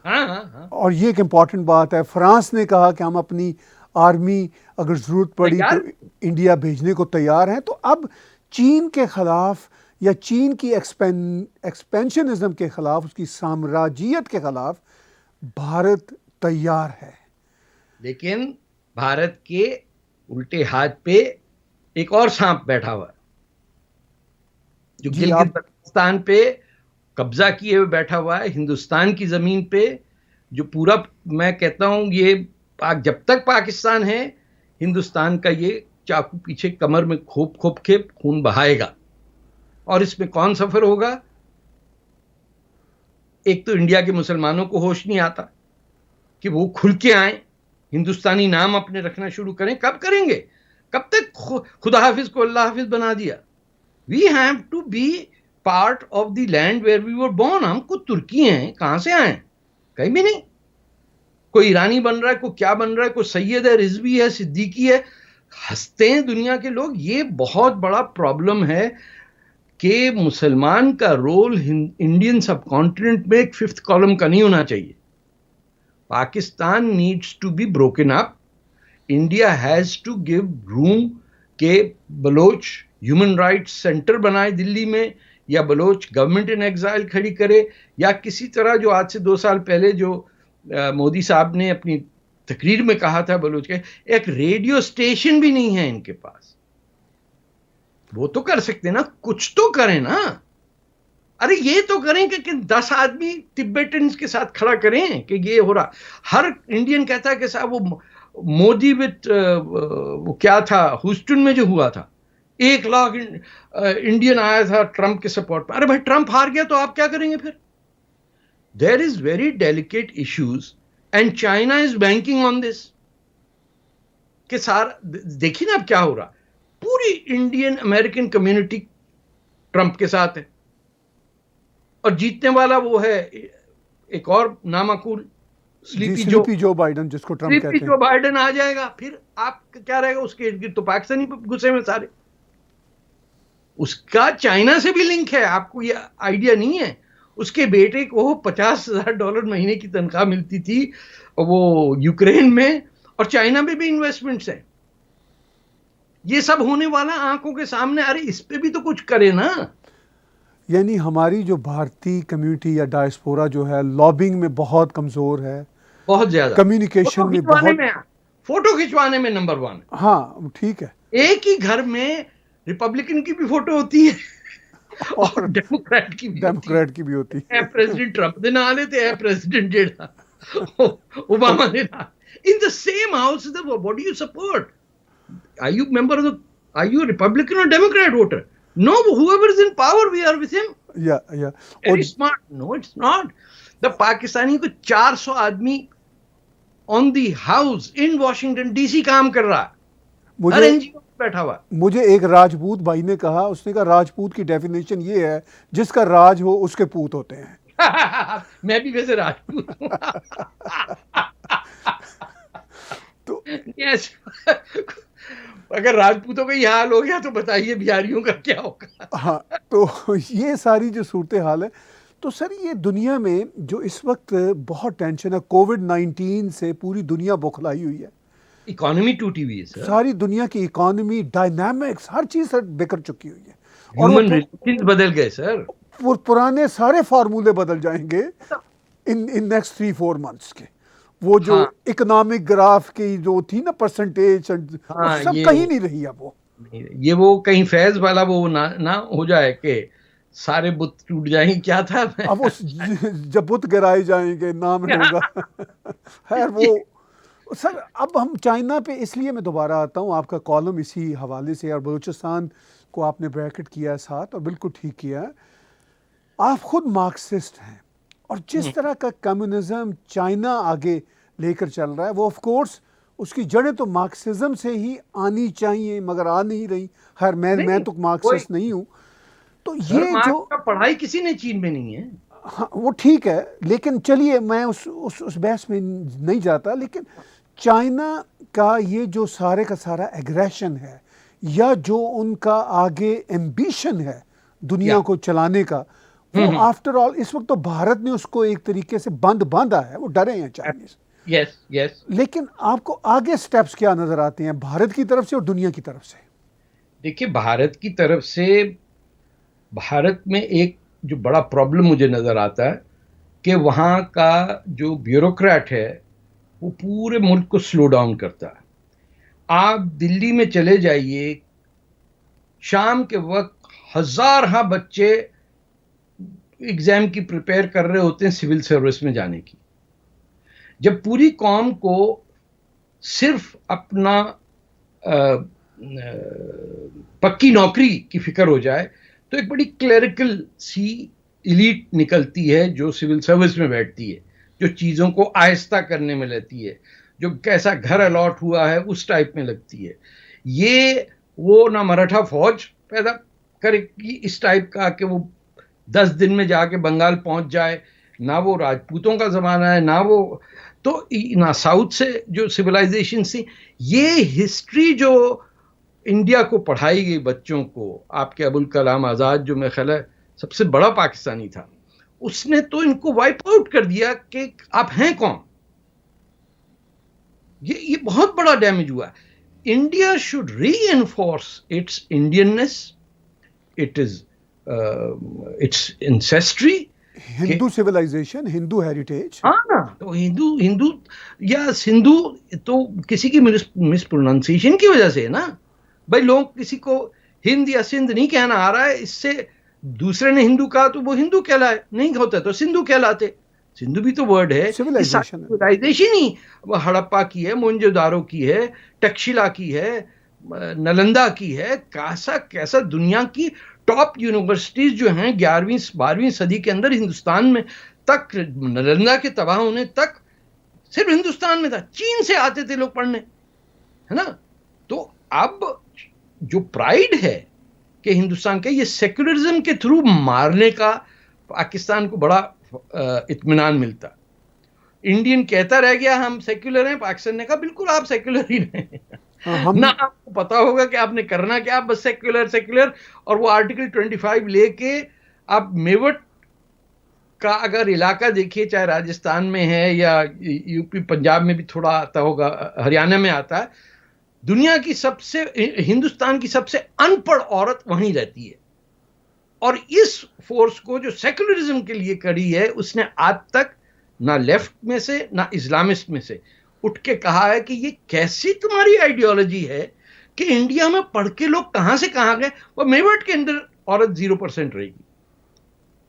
हाँ हाँ हाँ, और ये एक इम्पॉर्टेंट बात है, फ्रांस ने कहा कि हम अपनी आर्मी अगर ज़रूरत पड़ी तो इंडिया भेजने को तैयार हैं। तो अब चीन के ख़िलाफ़ या चीन की एक्सपेंशनिज्म के ख़िलाफ़, उसकी साम्राज्यियत के ख़िलाफ़ भारत तैयार है। लेकिन भारत के उल्टे हाथ पे एक और सांप बैठा हुआ है, जो गिलगित बल्तिस्तान पे कब्जा किए हुए बैठा हुआ है, हिंदुस्तान की जमीन पे, जो पूरा, मैं कहता हूं ये जब तक पाकिस्तान है, हिंदुस्तान का ये चाकू पीछे कमर में खोप खोप के खून बहाएगा। और इसमें कौन सफर होगा? एक तो इंडिया के मुसलमानों को होश नहीं आता कि वो खुल के आए, हिंदुस्तानी नाम अपने रखना शुरू करें। कब करेंगे? कब तक खुदा हाफिज को अल्लाह हाफिज बना दिया? We have to be part of the land where we were born. हम खुद तुर्की हैं, कहां से आए? कहीं भी नहीं। कोई ईरानी बन रहा है, कोई क्या बन रहा है, कोई सैयद है, रिजवी है, सिद्दीकी है, हंसते हैं दुनिया के लोग। ये बहुत बड़ा प्रॉब्लम है कि मुसलमान का रोल इंडियन सब कॉन्टिनेंट में एक फिफ्थ कॉलम का नहीं होना चाहिए। Pakistan needs to be broken up. India has to give room के बलोच ह्यूमन राइट्स सेंटर बनाए दिल्ली में, या बलोच गवर्नमेंट इन एग्जाइल खड़ी करे, या किसी तरह जो आज से 2 साल पहले जो मोदी साहब ने अपनी तकरीर में कहा था, बलोच के एक रेडियो स्टेशन भी नहीं है इनके पास। वो तो कर सकते ना, कुछ तो करें ना। अरे ये तो करें कि 10 आदमी तिब्बतन के साथ खड़ा करें कि ये हो रहा। हर इंडियन कहता है कि साहब वो मोदी विद वो क्या था ह्यूस्टन में जो हुआ था, 1 लाख इंडियन आया था ट्रंप के सपोर्ट में। अरे भाई, ट्रंप हार गया तो आप क्या करेंगे फिर? There is very delicate issues and China is banking on this कि सारा देखिए ना अब क्या हो रहा। पूरी इंडियन अमेरिकन कम्युनिटी ट्रंप के साथ है, और जीतने वाला वो है एक और नामाकूल स्लीपी जो बाइडन, जिसको ट्रंप कहते हैं। जो बाइडन आ जाएगा, फिर आप क्या रहेगा उसके इर्द गिर्द? तो पाकिस्तानी गुस्से में सारे। उसका चाइना से भी लिंक है, आपको ये आइडिया नहीं है। उसके बेटे को $50,000 महीने की तनख्वाह मिलती थी, वो यूक्रेन में, और चाइना में भी इन्वेस्टमेंट्स है। ये सब होने वाला आंखों के सामने। अरे इस पे भी तो कुछ करे ना। यानी हमारी जो भारतीय कम्युनिटी या डायस्पोरा जो है, लॉबिंग में बहुत कमजोर है, बहुत ज्यादा, कम्युनिकेशन में बहुत, फोटो खिंचवाने में नंबर 1। हाँ ठीक है। एक ही घर में रिपब्लिकन की भी फोटो होती है और डेमोक्रेट की भी होती है। प्रेसिडेंट ट्रंप दे नाल ते प्रेसिडेंट जेड़ा ओबामा दे नाल in the same house. What do you support? Are you member of the? Are you a Republican or Democrat voter? No, whoever is in power, we are with him. Yeah. Very smart. No, it's not. The Pakistani को 400 आदमी on the house in Washington DC काम कर रहा है, हर NGO बैठा हुआ। मुझे एक राजपूत भाई ने कहा, उसने कहा राजपूत की डेफिनेशन ये है, जिसका राज हो उसके पूत होते हैं। मैं भी वैसे राजपूत हूँ। तो yes, अगर राजपूतों का यह हाल हो गया तो बताइए बिहारियों का क्या होगा? हाँ, तो ये सारी जो सूरत हाल है। तो सर ये दुनिया में जो इस वक्त बहुत टेंशन है, कोविड-19 से पूरी दुनिया बौखलाई हुई है, इकोनॉमी टूटी हुई है सर। सारी दुनिया की इकोनॉमी, डायनामिक्स, हर चीज सर बिखर चुकी हुई है। ह्यूमन रिलेशंस बदल गए सर। पुराने सारे फार्मूले बदल जाएंगे इन नेक्स्ट 3-4 मंथ्स के। वो जो हाँ इकोनॉमिक ग्राफ की जो थी ना परसेंटेज, वो हाँ, सब कहीं नहीं रही अब वो। नहीं, ये वो कहीं फैज वाला वो ना हो जाए कि सारे बुत टूट जाएंगे, क्या था मैं अब उस जब बुत गिराए जाएंगे नाम होगा। खैर वो सर, अब हम चाइना पे, इसलिए मैं दोबारा आता हूँ, आपका कॉलम इसी हवाले से, और बलूचिस्तान को आपने ब्रैकेट किया है साथ, और बिल्कुल ठीक किया है। आप खुद मार्क्सिस्ट हैं, और जिस तरह का कम्युनिज्म चाइना आगे लेकर चल रहा है, वो ऑफ कोर्स उसकी जड़ें तो मार्क्सिज्म से ही आनी चाहिए, मगर आ नहीं रही। खैर मैं नहीं तो कोई मार्क्सिस्ट नहीं हूँ। तो सर, ये जो, मार्क्स का पढ़ाई किसी ने चीन में नहीं है। हाँ वो ठीक है, लेकिन चलिए मैं उस बहस में नहीं जाता। लेकिन चाइना का ये जो सारे का सारा एग्रेशन है, या जो उनका आगे एम्बिशन है दुनिया या को चलाने का, वो आफ्टर ऑल इस वक्त तो भारत ने उसको एक तरीके से बांधा है, वो डरे हैं चाइनीज। Yes yes. लेकिन आपको आगे स्टेप्स क्या नजर आते हैं भारत की तरफ से और दुनिया की तरफ से? देखिए, भारत की तरफ से, भारत में एक जो बड़ा प्रॉब्लम मुझे नजर आता है कि वहाँ का जो ब्यूरोक्रेट है वो पूरे मुल्क को स्लो डाउन करता है। आप दिल्ली में चले जाइए, शाम के वक्त हजार बच्चे एग्जाम की प्रिपेयर कर रहे होते हैं सिविल सर्विस में जाने की, जब पूरी कौम को सिर्फ अपना पक्की नौकरी की फिक्र हो जाए, तो एक बड़ी क्लरिकल सी इलीट निकलती है जो सिविल सर्विस में बैठती है, जो चीज़ों को आहिस्ता करने में लगती है, जो कैसा घर अलॉट हुआ है उस टाइप में लगती है। ये वो ना मराठा फौज पैदा करेगी इस टाइप का कि वो 10 दिन में जाके बंगाल पहुंच जाए, ना वो राजपूतों का ज़माना है, ना वो तो ना साउथ से जो सिविलाइजेशन थी। ये हिस्ट्री जो इंडिया को पढ़ाई गई बच्चों को, आपके अबुल कलाम आज़ाद जो मेरे ख्याल है सबसे बड़ा पाकिस्तानी था, उसने तो इनको वाइप आउट कर दिया कि आप हैं कौन। ये बहुत बड़ा डैमेज हुआ। India should reinforce its Indianness, it is its ancestry. Hindu civilisation, Hindu heritage. हाँ, तो हिंदू हिंदू या सिंधु तो किसी की मिसप्रोनाउंसिएशन की वजह से है ना भाई। लोग किसी को हिंद या सिंध नहीं कहना आ रहा है, इससे दूसरे ने हिंदू कहा तो वो हिंदू कहलाए, नहीं होता तो सिंधु कहलाते। सिंधु भी तो वर्ड है। सिविलाइजेशन ही हड़प्पा की है, मोहनजोदारो की है, तक्षशिला की है, नालंदा की है, कैसा दुनिया की टॉप यूनिवर्सिटीज जो हैं 11वीं-12वीं सदी के अंदर हिंदुस्तान में तक, नालंदा के तबाह होने तक सिर्फ हिंदुस्तान में था, चीन से आते थे लोग पढ़ने, है ना। तो अब जो प्राइड है कि हिंदुस्तान के, ये सेक्युलरिज्म के थ्रू मारने का पाकिस्तान को बड़ा इत्मीनान मिलता। इंडियन कहता रह गया हम सेक्युलर हैं, पाकिस्तान ने कहा बिल्कुल आप सेक्युलर ही नहीं। ना आपको पता होगा कि आपने करना क्या, बस सेक्युलर सेक्युलर। और वो आर्टिकल 25 लेके आप मेवट का अगर इलाका देखिए, चाहे राजस्थान में है या यूपी पंजाब में भी थोड़ा आता होगा, हरियाणा में आता है, दुनिया की सबसे, हिंदुस्तान की सबसे अनपढ़ औरत वहीं रहती है। और इस फोर्स को जो सेक्युलरिज्म के लिए करी है, उसने आज तक ना लेफ्ट में से ना इस्लामिस्ट में से उठ के कहा है कि ये कैसी तुम्हारी आइडियोलॉजी है कि इंडिया में पढ़ के लोग कहां से कहां गए। वो मेवट के अंदर औरत 0% रहेगी,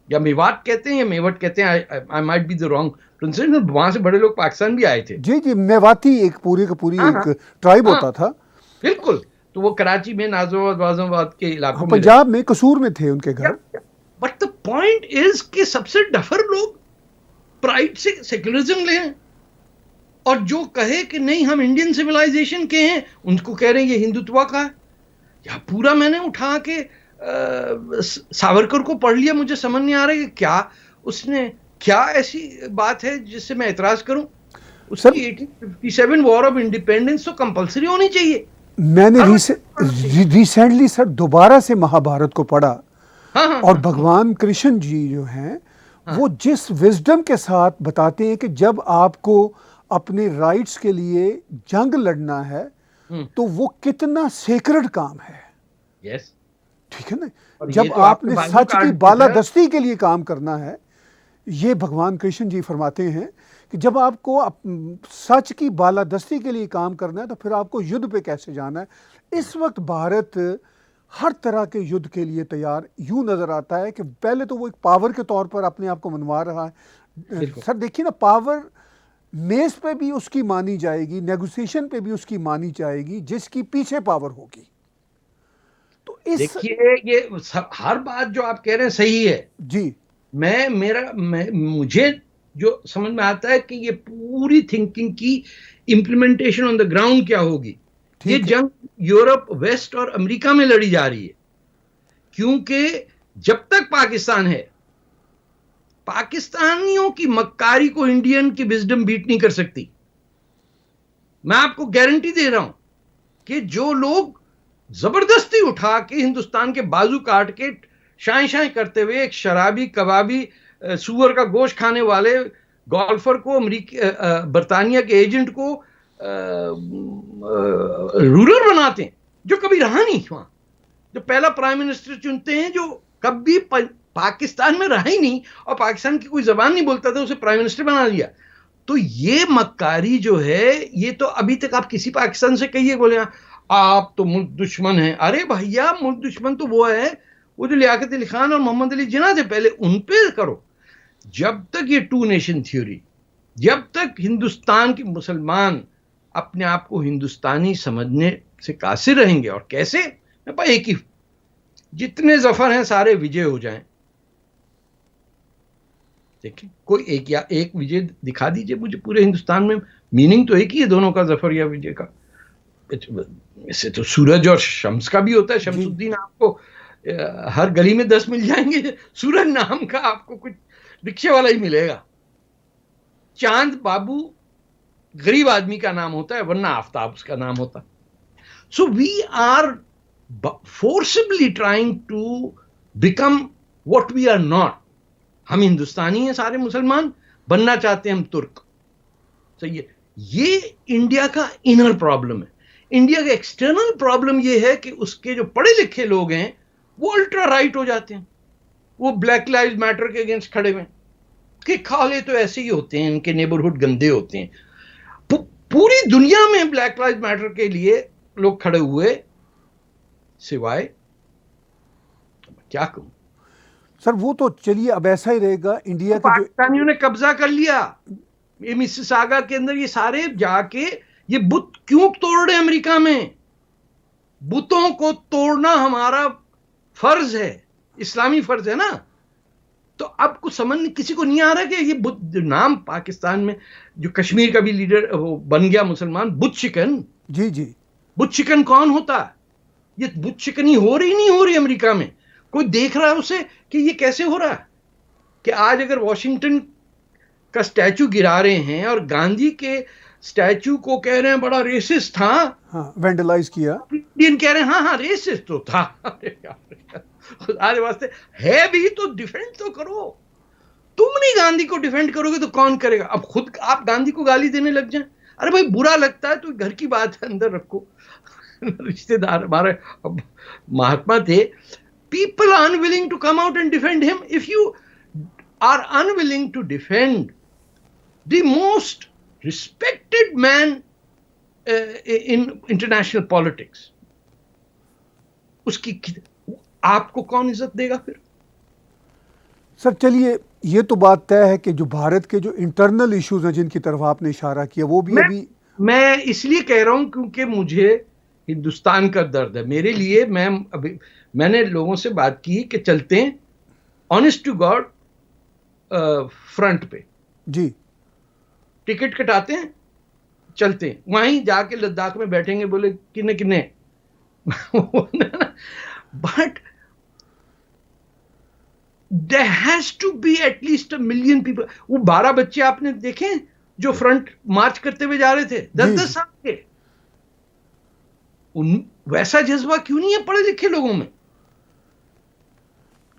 या मेवात कहते हैं या मेवट कहते हैं, I might be the wrong pronunciation. वहां से बड़े लोग पाकिस्तान भी आए थे। जी जी, मेवाती एक पूरी का पूरी एक ट्राइब होता था। बिल्कुल। तो वो कराची में, नाज़िमाबाद वाज़िमाबाद के इलाकों में, पंजाब में कसूर में थे उनके घर। बट द पॉइंट इज कि सबसे डफर लोग प्राइड से सेक्युलरिज्म ले हैं, और जो कहे कि नहीं हम इंडियन सिविलाइजेशन के हैं, उनको कह रहे हैं ये हिंदुत्व का है। या पूरा मैंने उठा के सावरकर को पढ़ लिया, मुझे समझ नहीं आ रहा है कि क्या उसने, क्या ऐसी बात है जिससे मैं एतराज करूं। उसकी 1857 वॉर ऑफ इंडिपेंडेंस तो कंपलसरी होनी चाहिए। मैंने रिसेंटली सर दोबारा से महाभारत को पढ़ा। और भगवान कृष्ण जी जो हैं, वो जिस विजडम के साथ बताते हैं कि जब आपको अपने राइट्स के लिए जंग लड़ना है तो वो कितना सेक्रेड काम है। यस। ठीक है ना। और ये जब तो आपके आपने बाजू सच काट की दिया है। बालादस्ती के लिए काम करना है, ये भगवान कृष्ण जी फरमाते हैं कि जब आपको सच की बालादस्ती के लिए काम करना है तो फिर आपको युद्ध पे कैसे जाना है। इस वक्त भारत हर तरह के युद्ध के लिए तैयार यूं नजर आता है कि पहले तो वो एक पावर के तौर पर अपने आप को मनवा रहा है। बिल्कुल। सर देखिए ना, पावर मेज पे भी उसकी मानी जाएगी, नेगोशिएशन पे भी उसकी मानी जाएगी जिसकी पीछे पावर होगी। तो इस देखिए ये हर बात जो आप कह रहे हैं सही है। जी मुझे जो समझ में आता है कि ये पूरी थिंकिंग की इंप्लीमेंटेशन ऑन द ग्राउंड क्या होगी। ये ठीक है। जंग यूरोप, वेस्ट और अमेरिका में लड़ी जा रही है, क्योंकि जब तक पाकिस्तान है, पाकिस्तानियों की मक्कारी को इंडियन की विजडम बीट नहीं कर सकती। मैं आपको गारंटी दे रहा हूं कि जो लोग जबरदस्ती उठा के हिंदुस्तान के बाजू काट के शाय शाय करते हुए एक शराबी कबाबी सुअर का गोश्त खाने वाले गोल्फर को, अमरीकी बरतानिया के एजेंट को रूलर बनाते हैं, जो कभी रहा नहीं वहां, जो पहला प्राइम मिनिस्टर चुनते हैं जो कभी पाकिस्तान में रहा ही नहीं और पाकिस्तान की कोई जबान नहीं बोलता था, उसे प्राइम मिनिस्टर बना लिया। तो ये मक्कारी जो है, ये तो अभी तक आप किसी पाकिस्तान से कहिए, बोले आप तो मुल्क दुश्मन हैं। अरे भैया, मुल्क दुश्मन तो वो है वो जो लियाकत अली खान और मोहम्मद अली जिन्ना थे, पहले उन पे करो। जब तक ये टू नेशन थ्योरी, जब तक हिंदुस्तान के मुसलमान अपने आप को हिंदुस्तानी समझने से कासिर रहेंगे, और कैसे, मैं पाई एक ही, जितने जफर हैं सारे विजय हो जाएं। देखिए कोई एक या एक विजय दिखा दीजिए मुझे पूरे हिंदुस्तान में। मीनिंग तो एक ही है दोनों का, जफर या विजय का। इससे तो सूरज और शम्स का भी होता है। शमसुद्दीन आपको हर गली में 10 मिल जाएंगे, सूरज नाम का आपको कुछ रिक्शे वाला ही मिलेगा। चांद बाबू गरीब आदमी का नाम होता है, वरना आफ्ताब उसका नाम होता। So we are forcibly trying to become what we are not. हम हिंदुस्तानी हैं सारे मुसलमान, बनना चाहते हैं हम तुर्क। सही है। ये इंडिया का इनर प्रॉब्लम है। इंडिया का एक्सटर्नल प्रॉब्लम ये है कि उसके जो पढ़े लिखे लोग हैं वो अल्ट्रा राइट हो जाते हैं, वो ब्लैक लाइव्स मैटर के अगेंस्ट खड़े हुए कि खाले तो ऐसे ही होते हैं, इनके नेबरहुड गंदे होते हैं। पूरी दुनिया में ब्लैक लाइव्स मैटर के लिए लोग खड़े हुए, सिवाय क्या कहूं सर, वो तो चलिए अब ऐसा ही रहेगा। इंडिया तो के जो पाकिस्तानियों ने कब्जा कर लिया ये मिसिसागा के अंदर, ये सारे जाके ये बुत क्यों तोड़ रहे अमेरिका में। बुतों को तोड़ना हमारा फर्ज है, इस्लामी फर्ज है ना। तो अब कुछ समझ किसी को नहीं आ रहा कि ये बुत नाम पाकिस्तान में जो कश्मीर का भी लीडर वो बन गया मुसलमान, बुत चिकन। जी जी बुत चिकन कौन होता है? ये बुत चिकनी हो रही नहीं हो रही अमेरिका में? कोई देख रहा है उसे कि ये कैसे हो रहा है? कि आज अगर वॉशिंगटन का स्टैचू गिरा रहे हैं और गांधी के स्टैचू को कह रहे हैं बड़ा रेसिस्ट था, हाँ, वेंडलाइज किया। इंडियन कह रहे हैं हाँ हाँ रेसिस्ट तो था। अरे यार, खुदा वास्ते है भी तो डिफेंड तो करो। तुम नहीं गांधी को डिफेंड करोगे तो कौन करेगा? अब खुद आप गांधी को गाली देने लग जाए। अरे भाई, बुरा लगता है तो घर की बात है, अंदर रखो। रिश्तेदार हमारे महात्मा थे, people are unwilling to come out and defend him. If you are unwilling to defend the most respected man in international politics, उसकी आपको कौन इज्जत देगा फिर? सर चलिए, ये तो बात तय है कि जो भारत के जो इंटरनल इश्यूज हैं जिनकी तरफ आपने इशारा किया, वो भी अभी मैं इसलिए कह रहा हूं क्योंकि मुझे हिंदुस्तान का दर्द है। मेरे लिए मैंने लोगों से बात की कि चलते हैं ऑनेस्ट टू गॉड फ्रंट पे, जी टिकट कटाते हैं, चलते हैं वहीं जाके लद्दाख में बैठेंगे। बोले किन्ने किन्ने। But there has to be at least 1 million people. वो 12 बच्चे आपने देखे जो फ्रंट मार्च करते हुए जा रहे थे, 10-10 साल के। वैसा जज्बा क्यों नहीं है पढ़े लिखे लोगों में?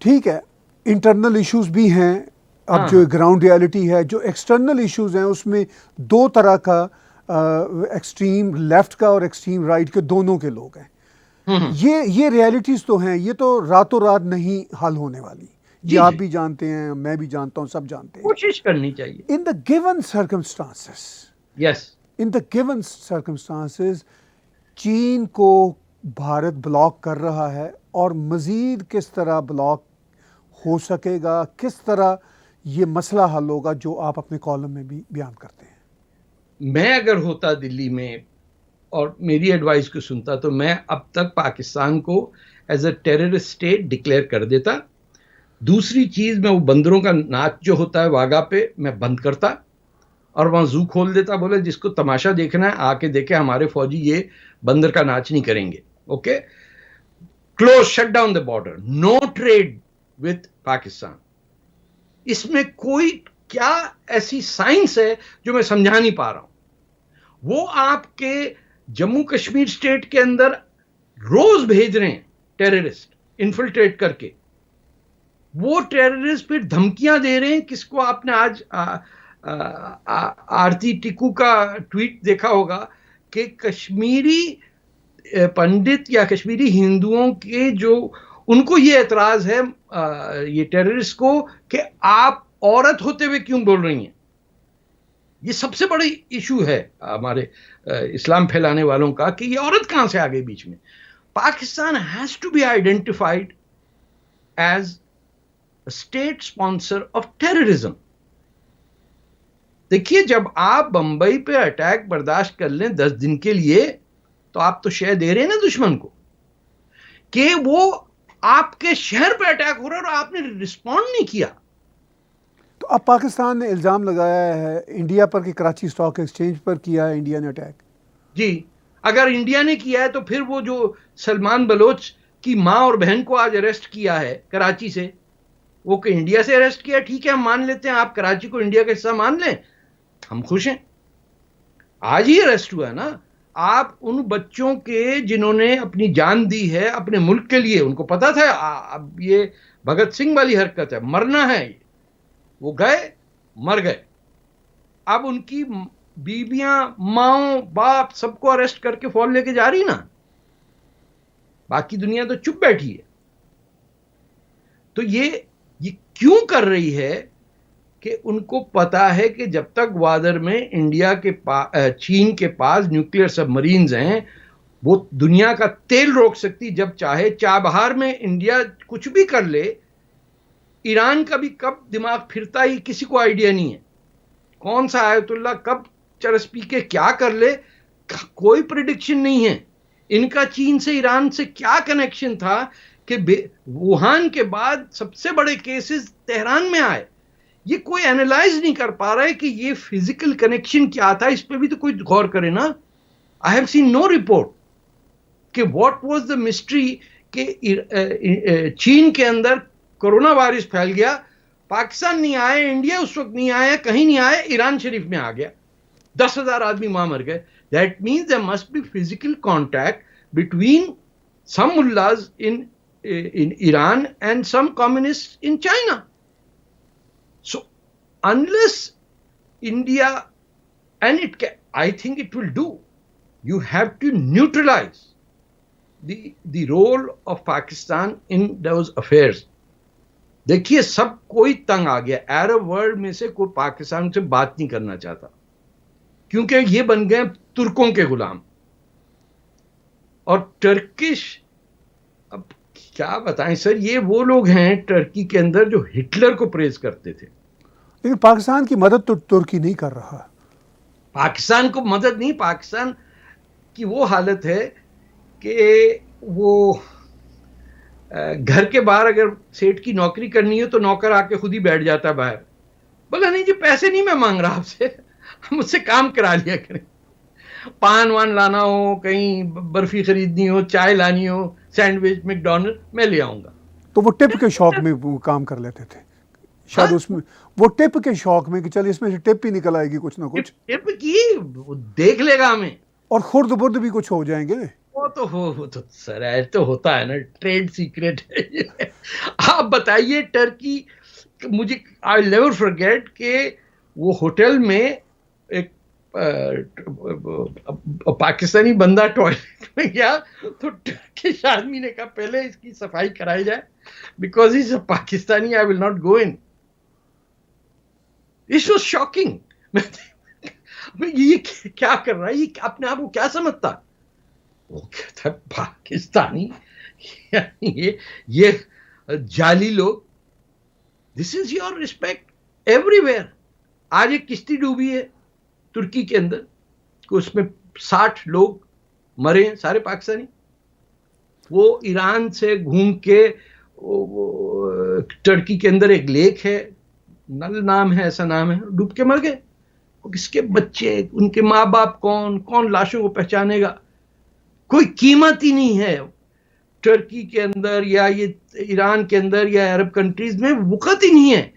ठीक है, इंटरनल इश्यूज भी हैं। अब जो ग्राउंड रियलिटी है, जो एक्सटर्नल इश्यूज हैं, उसमें दो तरह का एक्सट्रीम लेफ्ट का और एक्सट्रीम राइट के दोनों के लोग हैं। ये रियलिटीज तो हैं, ये तो रातों रात नहीं हल होने वाली। ये आप भी जानते हैं, मैं भी जानता हूं, सब जानते हैं। कोशिश करनी चाहिए। In the given circumstances, yes, in the given circumstances चीन को भारत ब्लॉक कर रहा है, और मज़ीद किस तरह ब्लॉक हो सकेगा, किस तरह ये मसला हल होगा, जो आप अपने कॉलम में भी बयान करते हैं। मैं अगर होता दिल्ली में और मेरी एडवाइस को सुनता, तो मैं अब तक पाकिस्तान को as a terrorist state declare कर देता। दूसरी चीज, मैं वो बंदरों का नाच जो होता है वागा पे, मैं बंद करता और वहां जू खोल देता। बोले जिसको तमाशा देखना है आके देखे, हमारे फौजी ये बंदर का नाच नहीं करेंगे। Okay, close, shut down the border, no trade with Pakistan. इसमें कोई क्या ऐसी साइंस है जो मैं समझा नहीं पा रहा हूं। वो आपके जम्मू कश्मीर स्टेट के अंदर रोज भेज रहे हैं टेररिस्ट इन्फिल्ट्रेट करके। वो टेररिस्ट फिर धमकियां दे रहे हैं। किसको आपने आज आरती टिकू का ट्वीट देखा होगा कि कश्मीरी पंडित या कश्मीरी हिंदुओं के जो, उनको ये एतराज है ये टेररिस्ट को, कि आप औरत होते हुए क्यों बोल रही हैं। ये सबसे बड़ी इशू है हमारे इस्लाम फैलाने वालों का, कि ये औरत कहां से आ गई बीच में। Pakistan has to be identified as state sponsor of terrorism. देखिए, जब आप बंबई पे अटैक बर्दाश्त कर लें 10 दिन के लिए, तो आप तो शेयर दे रहे हैं ना दुश्मन को, कि वो आपके शहर पे अटैक हो रहा है और आपने रिस्पॉन्ड नहीं किया। तो अब पाकिस्तान ने इल्ज़ाम लगाया है इंडिया पर कि कराची स्टॉक एक्सचेंज पर किया है इंडिया ने अटैक। जी, अगर इंडिया ने किया है तो फिर वो जो सलमान बलोच की माँ और बहन को आज अरेस्ट किया है कराची से, वो कि इंडिया से अरेस्ट किया, ठीक है हम मान लेते हैं, आप कराची को इंडिया का हिस्सा मान लें, हम खुश हैं। आज ही अरेस्ट हुआ है ना। आप उन बच्चों के जिन्होंने अपनी जान दी है अपने मुल्क के लिए, उनको पता था अब ये भगत सिंह वाली हरकत है, मरना है, वो गए, मर गए। अब उनकी बीबियां, माओ, बाप सबको अरेस्ट करके फौज लेके जा रही ना। बाकी दुनिया तो चुप बैठी है। तो ये क्यों कर रही है कि उनको पता है कि जब तक ग्वादर में इंडिया के चीन के पास न्यूक्लियर सबमरीन्स हैं, वो दुनिया का तेल रोक सकती जब चाहे। चाबहार में इंडिया कुछ भी कर ले, ईरान का भी कब दिमाग फिरता ही किसी को आइडिया नहीं है। कौन सा आयतुल्ला कब चरस पी के क्या कर ले, कोई प्रिडिक्शन नहीं है। इनका चीन से, ईरान से क्या कनेक्शन था कि वुहान के बाद सबसे बड़े केसेस तेहरान में आए। ये कोई एनालाइज नहीं कर पा रहा है कि ये फिजिकल कनेक्शन क्या था। इस पे भी तो कोई गौर करे ना। I have seen no report कि व्हाट वाज द मिस्ट्री कि चीन के अंदर कोरोना वायरस फैल गया, पाकिस्तान नहीं आए, इंडिया उस वक्त नहीं आया, कहीं नहीं आए, ईरान शरीफ में आ गया, 10,000 आदमी वहां मर गए। That means there must be physical contact between some mullahs in Iran and some communists in China. So unless India, and I think it will do, you have to neutralize the role of Pakistan in those affairs. देखिए, सब कोई तंग आ गया। Arab world में से कोई पाकिस्तान से बात नहीं करना चाहता, क्योंकि ये बन गए तुर्कों के गुलाम। और टर्किश, अब क्या बताएं सर, ये वो लोग हैं टर्की के अंदर जो हिटलर को प्रेज करते थे। लेकिन पाकिस्तान की मदद तो तुर्की नहीं कर रहा। पाकिस्तान को मदद नहीं, पाकिस्तान की वो हालत है कि वो घर के बाहर अगर सेठ की नौकरी करनी है तो नौकर आके खुद ही बैठ जाता है बाहर, बोला नहीं जी पैसे नहीं मैं मांग रहा आपसे, मुझसे काम करा लिया करें। पान वान लाना हो, कहीं बर्फी खरीदनी हो, चाय लानी हो, सैंडविच, मैकडॉनल्ड, मैं ले आऊंगा। तो वो टिप के शौक में वो काम कर लेते थे शायद। उसमें वो टिप के शौक में कि चल इसमें से टिप ही निकल आएगी कुछ ना कुछ, टिप की वो देख लेगा हमें, और खुर्द बुर्द भी कुछ हो जाएंगे। वो तो सर ऐसे तो होता है ना, ट्रेड सीक्रेट है। आप बताइए, टर्की, मुझे आई नेवर फॉरगेट कि वो होटल में एक पाकिस्तानी बंदा टॉयलेट में गया तो टर्किश आदमी ने कहा पहले इसकी सफाई कराई जाए, because is a Pakistani, I will not go in. This was shocking. ये क्या कर रहा है, ये अपने आप को क्या समझता? वो कहता है पाकिस्तानी, ये जाली लोग। This is your respect everywhere. आज एक किश्ती डूबी है तुर्की के अंदर, उसमें 60 लोग मरे हैं, सारे पाकिस्तानी। वो ईरान से घूम के टर्की के अंदर एक लेक है, नल नाम है, ऐसा नाम है, डूब के मर गए। किसके बच्चे, उनके माँ बाप कौन कौन लाशों को पहचानेगा? कोई कीमत ही नहीं है टर्की के अंदर या ये ईरान के अंदर या अरब कंट्रीज में, वक़्त ही नहीं है।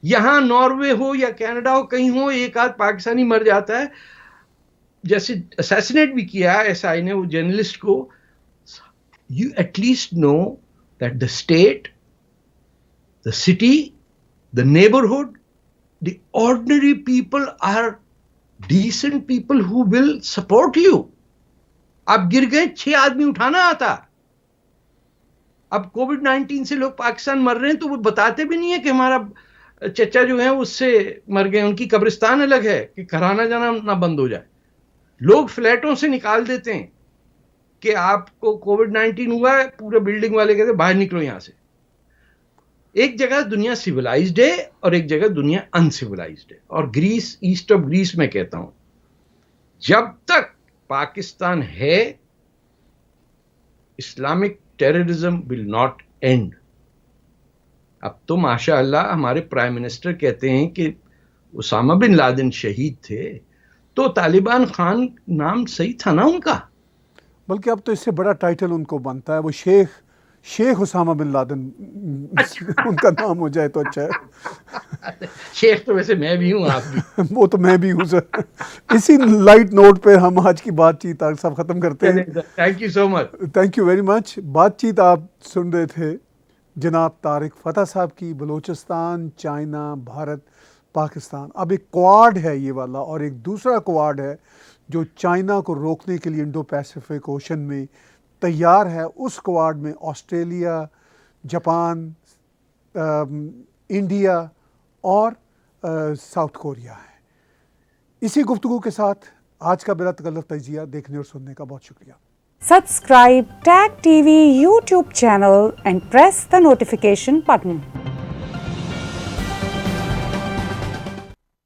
यहां नॉर्वे हो या कनाडा हो, कहीं हो, एक आध पाकिस्तानी मर जाता है। जैसे असैसिनेट भी किया एसआई ने वो जर्नलिस्ट को, you at least know that the state, the city, the neighbourhood, the ordinary people are decent people who will support you. आप गिर गए, 6 आदमी उठाना आता। अब कोविड-19 से लोग पाकिस्तान मर रहे हैं तो वो बताते भी नहीं है कि हमारा चचा जो है उससे मर गए, उनकी कब्रिस्तान अलग है, कि घराना जाना ना बंद हो जाए। लोग फ्लैटों से निकाल देते हैं कि आपको कोविड-19 हुआ है, पूरे बिल्डिंग वाले कहते हैं बाहर निकलो यहां से। एक जगह दुनिया सिविलाइज्ड है और एक जगह दुनिया अनसिविलाइज्ड है। और ग्रीस, ईस्ट ऑफ ग्रीस में कहता हूं, जब तक पाकिस्तान है, Islamic terrorism will not and. अब तो माशाअल्लाह हमारे प्राइम मिनिस्टर कहते हैं कि उसामा बिन लादेन शहीद थे, तो तालिबान खान नाम सही था ना उनका? बल्कि अब तो इससे बड़ा टाइटल उनको बनता है, वो शेख उसामा बिन लादेन उनका नाम हो जाए तो अच्छा है। शेख तो वैसे मैं भी हूँ, आप भी। वो तो मैं भी हूँ सर। इसी लाइट नोट पे हम आज की बातचीत तारिक साहब ख़त्म करते हैं। Thank you so much. Thank you very much. बातचीत आप सुन रहे थे जनाब तारिक फतह साहब की, बलूचिस्तान, चाइना, भारत, पाकिस्तान। अब एक क्वाड है ये वाला, और एक दूसरा क्वाड है जो चाइना को रोकने के लिए इंडो पैसिफिक ओशन में तैयार है। उस क्वाड में ऑस्ट्रेलिया, जापान, इंडिया और साउथ कोरिया है। इसी गुफ्तगू के साथ आज का बिला तकल्लुफ़ तजिया देखने और सुनने का बहुत शुक्रिया। Subscribe Tag TV YouTube channel and press the notification button.